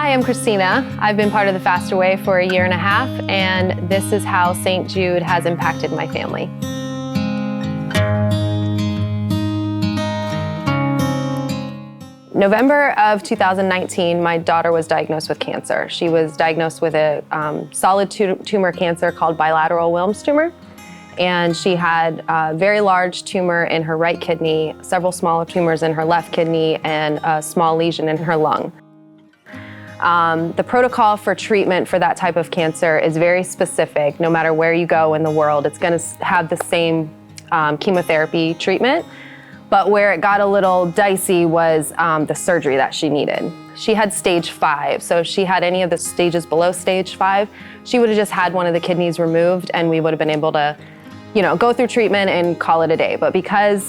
Hi, I'm Christina. I've been part of the Fast Away for a year and a half, and this is how St. Jude has impacted my family. November of 2019, my daughter was diagnosed with cancer. She was diagnosed with a solid tumor cancer called bilateral Wilms tumor. And she had a very large tumor in her right kidney, several smaller tumors in her left kidney, and a small lesion in her lung. The protocol for treatment for that type of cancer is very specific. No matter where you go in the world, it's going to have the same chemotherapy treatment. But where it got a little dicey was the surgery that she needed. She had stage 5, so if she had any of the stages below stage 5, she would have just had one of the kidneys removed, and we would have been able to, go through treatment and call it a day. But because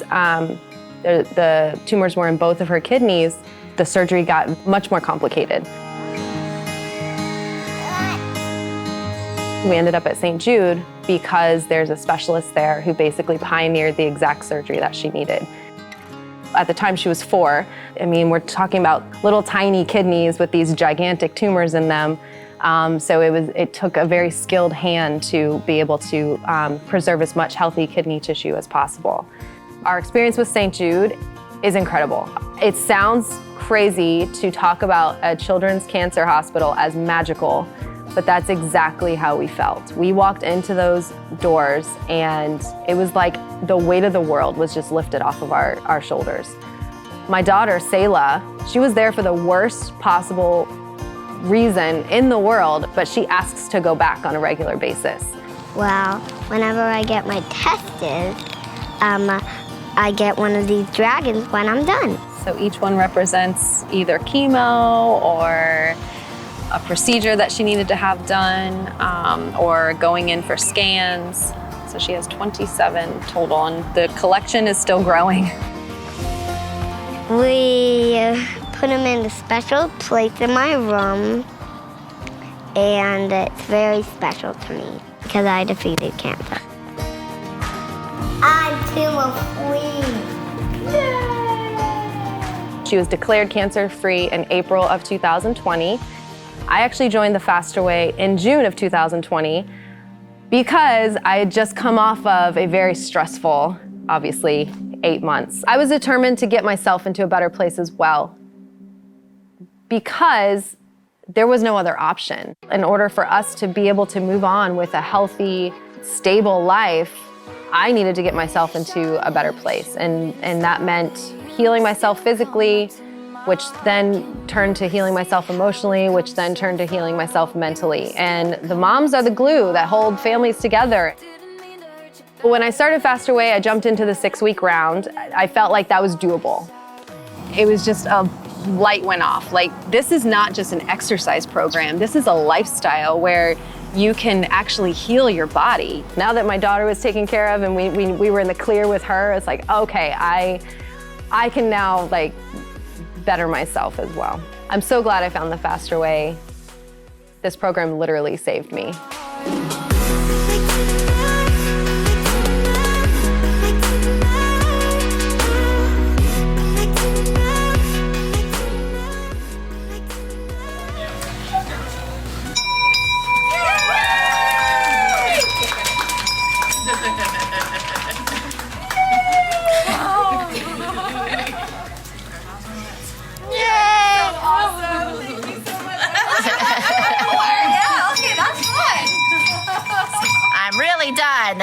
the tumors were in both of her kidneys, the surgery got much more complicated. We ended up at St. Jude because there's a specialist there who basically pioneered the exact surgery that she needed. At the time she was 4, we're talking about little tiny kidneys with these gigantic tumors in them. So it took a very skilled hand to be able to preserve as much healthy kidney tissue as possible. Our experience with St. Jude is incredible. It sounds crazy to talk about a children's cancer hospital as magical, but that's exactly how we felt. We walked into those doors and it was like the weight of the world was just lifted off of our shoulders. My daughter, Selah, she was there for the worst possible reason in the world, but she asks to go back on a regular basis. Well, whenever I get my tested, I get one of these dragons when I'm done. So each one represents either chemo or a procedure that she needed to have done, or going in for scans. So she has 27 total, and the collection is still growing. We put them in a special place in my room, and it's very special to me because I defeated cancer. I'm tumor-free. Yay! She was declared cancer-free in April of 2020. I actually joined the Fast Away in June of 2020 because I had just come off of a very stressful, obviously, 8 months. I was determined to get myself into a better place as well because there was no other option. In order for us to be able to move on with a healthy, stable life, I needed to get myself into a better place. And that meant healing myself physically, which then turned to healing myself emotionally, which then turned to healing myself mentally. And the moms are the glue that hold families together. When I started Fast Away, I jumped into the 6-week round. I felt like that was doable. It was just a light went off. Like, this is not just an exercise program. This is a lifestyle where you can actually heal your body. Now that my daughter was taken care of and we were in the clear with her, it's like, okay, I can now better myself as well. I'm so glad I found the Faster Way. This program literally saved me. I'm really done.